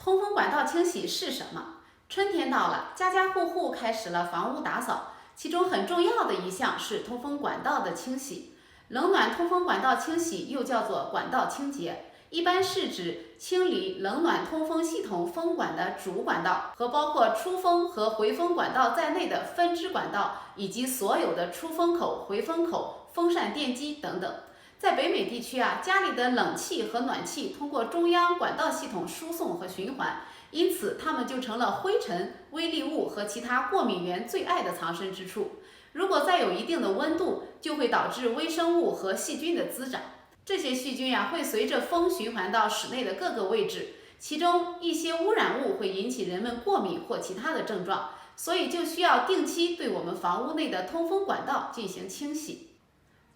通风管道清洗是什么？春天到了，家家户户开始了房屋打扫，其中很重要的一项是通风管道的清洗。冷暖通风管道清洗又叫做管道清洁，一般是指清理冷暖通风系统风管的主管道和包括出风和回风管道在内的分支管道，以及所有的出风口、回风口、风扇电机等等。在北美地区家里的冷气和暖气通过中央管道系统输送和循环，因此它们就成了灰尘、微粒物和其他过敏源最爱的藏身之处。如果再有一定的温度，就会导致微生物和细菌的滋长。这些细菌会随着风循环到室内的各个位置，其中一些污染物会引起人们过敏或其他的症状，所以就需要定期对我们房屋内的通风管道进行清洗。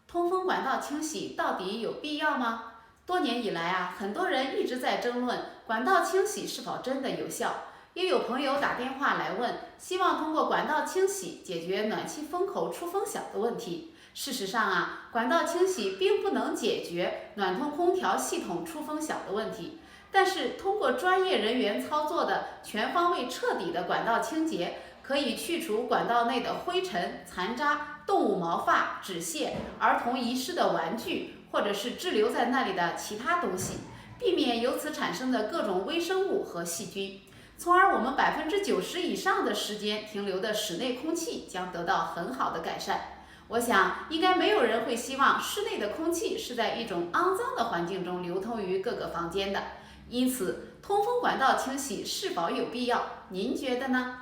通风管道清洗到底有必要吗？多年以来很多人一直在争论管道清洗是否真的有效。也有朋友打电话来问，希望通过管道清洗解决暖气风口出风小的问题。事实上管道清洗并不能解决暖通空调系统出风小的问题，但是通过专业人员操作的全方位彻底的管道清洁，可以去除管道内的灰尘、残渣、动物毛发、纸屑、儿童遗失的玩具，或者是滞留在那里的其他东西，避免由此产生的各种微生物和细菌，从而我们90%以上的时间停留的室内空气将得到很好的改善。我想应该没有人会希望室内的空气是在一种肮脏的环境中流通于各个房间的，因此通风管道清洗是否有必要？您觉得呢？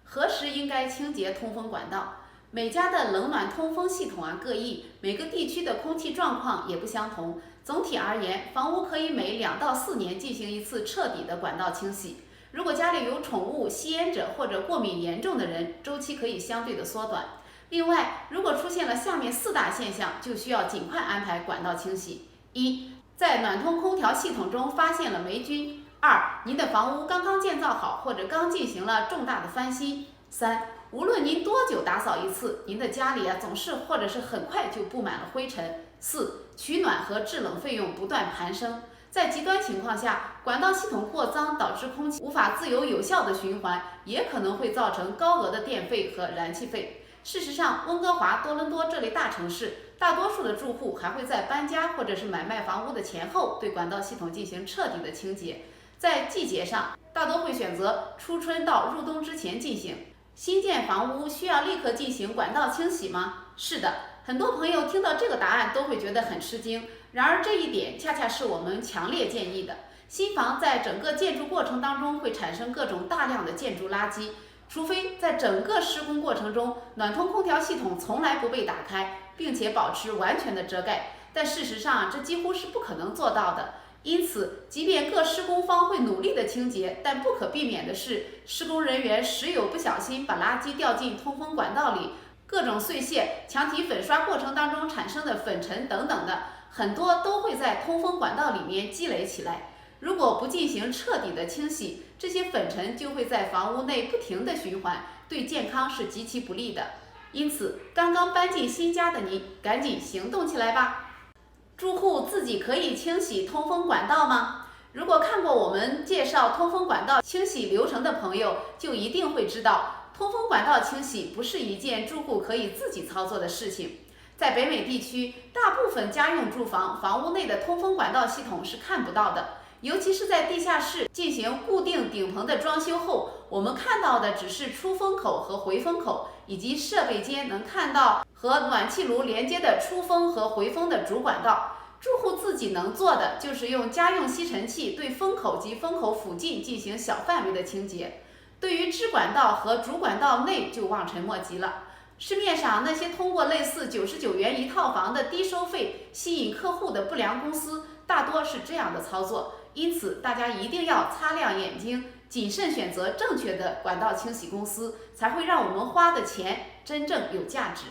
何时应该清洁通风管道？每家的冷暖通风系统各异，每个地区的空气状况也不相同。总体而言，房屋可以每2到4年进行一次彻底的管道清洗。如果家里有宠物、吸烟者或者过敏严重的人，周期可以相对的缩短。另外，如果出现了下面4大现象，就需要尽快安排管道清洗。1. 在暖通空调系统中发现了霉菌。2. 您的房屋刚刚建造好，或者刚进行了重大的翻新。3. 无论您多久打扫一次，您的家里总是或者是很快就布满了灰尘。4. 取暖和制冷费用不断攀升。在极端情况下，管道系统过脏导致空气无法自由有效的循环，也可能会造成高额的电费和燃气费。事实上，温哥华、多伦多这类大城市，大多数的住户还会在搬家或者是买卖房屋的前后对管道系统进行彻底的清洁。在季节上，大多会选择初春到入冬之前进行。新建房屋需要立刻进行管道清洗吗？是的，很多朋友听到这个答案都会觉得很吃惊。然而这一点恰恰是我们强烈建议的。新房在整个建筑过程当中会产生各种大量的建筑垃圾，除非在整个施工过程中，暖通空调系统从来不被打开，并且保持完全的遮盖，但事实上这几乎是不可能做到的。因此，即便各施工方会努力的清洁，但不可避免的是，施工人员时有不小心把垃圾掉进通风管道里，各种碎屑、墙体粉刷过程当中产生的粉尘等等的，很多都会在通风管道里面积累起来。如果不进行彻底的清洗，这些粉尘就会在房屋内不停的循环，对健康是极其不利的。因此，刚刚搬进新家的您，赶紧行动起来吧！住户自己可以清洗通风管道吗？如果看过我们介绍通风管道清洗流程的朋友，就一定会知道，通风管道清洗不是一件住户可以自己操作的事情。在北美地区，大部分家用住房房屋内的通风管道系统是看不到的，尤其是在地下室进行固定顶棚的装修后，我们看到的只是出风口和回风口，以及设备间能看到和暖气炉连接的出风和回风的主管道。住户自己能做的就是用家用吸尘器对风口及风口附近进行小范围的清洁。对于支管道和主管道内就望尘莫及了。市面上那些通过类似99元一套房的低收费吸引客户的不良公司，大多是这样的操作。因此，大家一定要擦亮眼睛，谨慎选择正确的管道清洗公司，才会让我们花的钱真正有价值。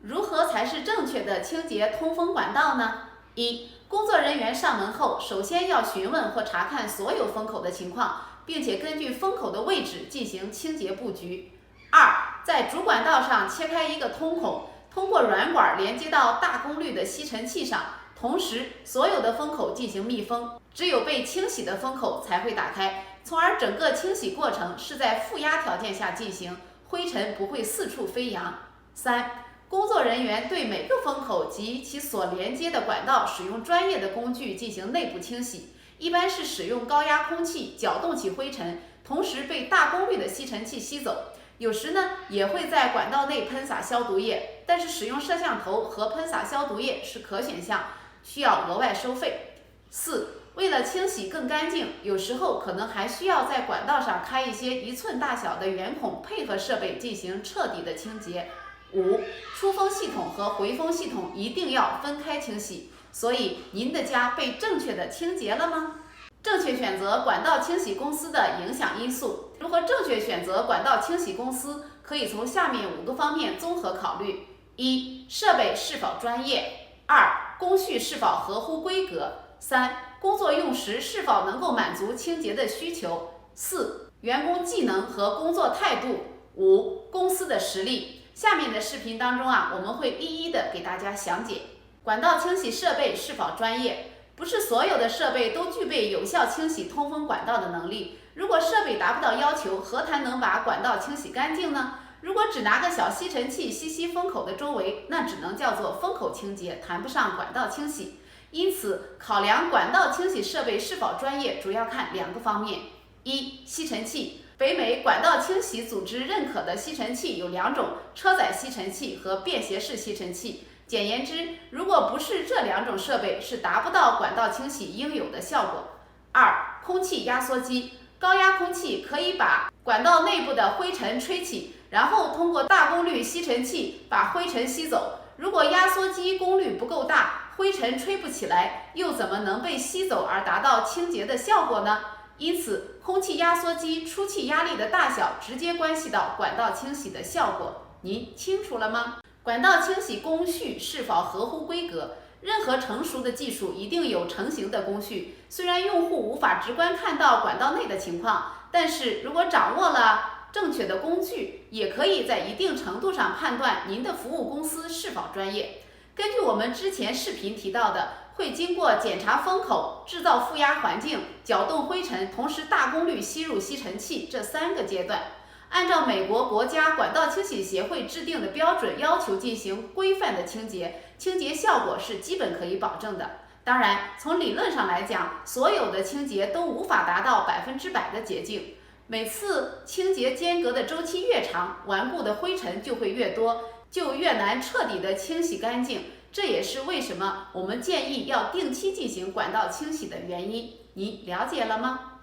如何才是正确的清洁通风管道呢？1. 工作人员上门后，首先要询问或查看所有风口的情况，并且根据风口的位置进行清洁布局。2. 在主管道上切开一个通孔，通过软管连接到大功率的吸尘器上，同时所有的风口进行密封，只有被清洗的风口才会打开，从而整个清洗过程是在负压条件下进行，灰尘不会四处飞扬。3. 工作人员对每个风口及其所连接的管道使用专业的工具进行内部清洗，一般是使用高压空气搅动起灰尘，同时被大功率的吸尘器吸走。有时呢也会在管道内喷洒消毒液，但是使用摄像头和喷洒消毒液是可选项，需要额外收费。4. 为了清洗更干净，有时候可能还需要在管道上开一些1寸大小的圆孔，配合设备进行彻底的清洁。5. 出风系统和回风系统一定要分开清洗。所以您的家被正确的清洁了吗？正确选择管道清洗公司的影响因素。如何正确选择管道清洗公司，可以从下面5个方面综合考虑： 1. 设备是否专业； 2. 工序是否合乎规格； 3. 工作用时是否能够满足清洁的需求； 4. 员工技能和工作态度； 5. 公司的实力。下面的视频当中我们会一一的给大家详解。管道清洗设备是否专业？不是所有的设备都具备有效清洗通风管道的能力。如果设备达不到要求，何谈能把管道清洗干净呢？如果只拿个小吸尘器吸风口的周围，那只能叫做风口清洁，谈不上管道清洗。因此，考量管道清洗设备是否专业，主要看2个方面。1. 吸尘器。北美管道清洗组织认可的吸尘器有2种：车载吸尘器和便携式吸尘器。简言之，如果不是这2种设备，是达不到管道清洗应有的效果。2. 空气压缩机。高压空气可以把管道内部的灰尘吹起，然后通过大功率吸尘器把灰尘吸走。如果压缩机功率不够大，灰尘吹不起来，又怎么能被吸走而达到清洁的效果呢？因此，空气压缩机出气压力的大小直接关系到管道清洗的效果。您清楚了吗？管道清洗工序是否合乎规格？任何成熟的技术一定有成型的工序。虽然用户无法直观看到管道内的情况，但是如果掌握了正确的工具，也可以在一定程度上判断您的服务公司是否专业。根据我们之前视频提到的，会经过检查风口、制造负压环境、搅动灰尘，同时大功率吸入吸尘器这3个阶段。按照美国国家管道清洗协会制定的标准要求进行规范的清洁，清洁效果是基本可以保证的。当然，从理论上来讲，所有的清洁都无法达到100%的洁净。每次清洁间隔的周期越长，顽固的灰尘就会越多，就越难彻底的清洗干净。这也是为什么我们建议要定期进行管道清洗的原因。你了解了吗？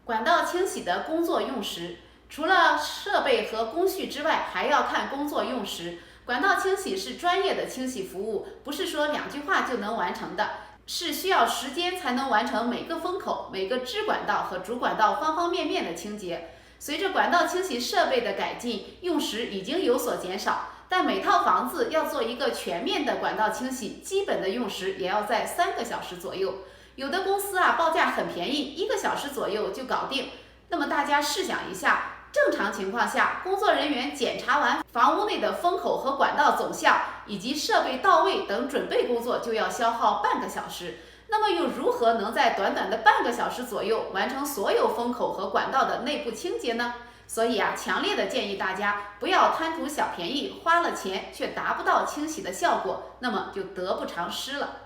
管道清洗的工作用时。除了设备和工序之外，还要看工作用时。管道清洗是专业的清洗服务，不是说2句话就能完成的，是需要时间才能完成每个风口、每个支管道和主管道方方面面的清洁。随着管道清洗设备的改进，用时已经有所减少，但每套房子要做一个全面的管道清洗，基本的用时也要在3个小时左右。有的公司报价很便宜，1个小时左右就搞定。那么大家试想一下，正常情况下，工作人员检查完房屋内的风口和管道总项以及设备到位等准备工作就要消耗半个小时，那么又如何能在短短的半个小时左右完成所有风口和管道的内部清洁呢？所以强烈的建议大家不要贪图小便宜，花了钱却达不到清洗的效果，那么就得不偿失了。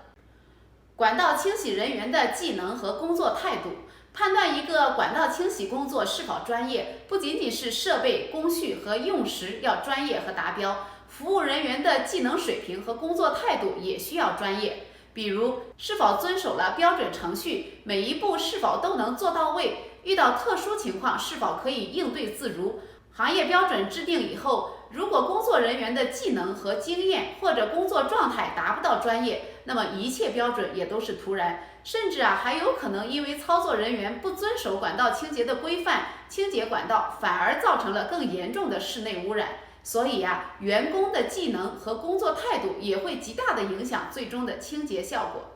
管道清洗人员的技能和工作态度。判断一个管道清洗工作是否专业，不仅仅是设备、工序和用时要专业和达标，服务人员的技能水平和工作态度也需要专业。比如，是否遵守了标准程序，每一步是否都能做到位，遇到特殊情况是否可以应对自如。行业标准制定以后，如果工作人员的技能和经验或者工作状态达不到专业，那么一切标准也都是徒然，甚至还有可能因为操作人员不遵守管道清洁的规范，清洁管道反而造成了更严重的室内污染。所以员工的技能和工作态度也会极大的影响最终的清洁效果。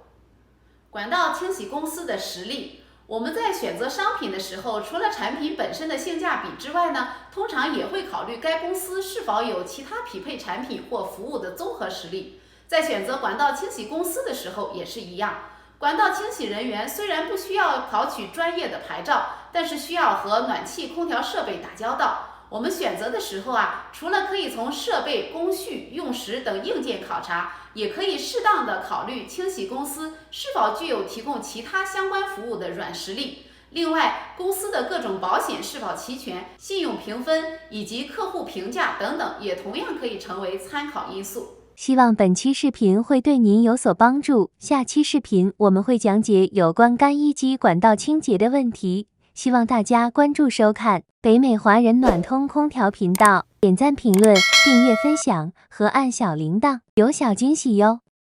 管道清洗公司的实力。我们在选择商品的时候，除了产品本身的性价比之外呢，通常也会考虑该公司是否有其他匹配产品或服务的综合实力。在选择管道清洗公司的时候也是一样。管道清洗人员虽然不需要考取专业的牌照，但是需要和暖气、空调设备打交道。我们选择的时候除了可以从设备、工序、用时等硬件考察，也可以适当的考虑清洗公司是否具有提供其他相关服务的软实力。另外，公司的各种保险是否齐全、信用评分以及客户评价等等，也同样可以成为参考因素。希望本期视频会对您有所帮助。下期视频我们会讲解有关干衣机管道清洁的问题，希望大家关注收看北美华人暖通空调频道，点赞、评论、订阅、分享和按小铃铛，有小惊喜哟！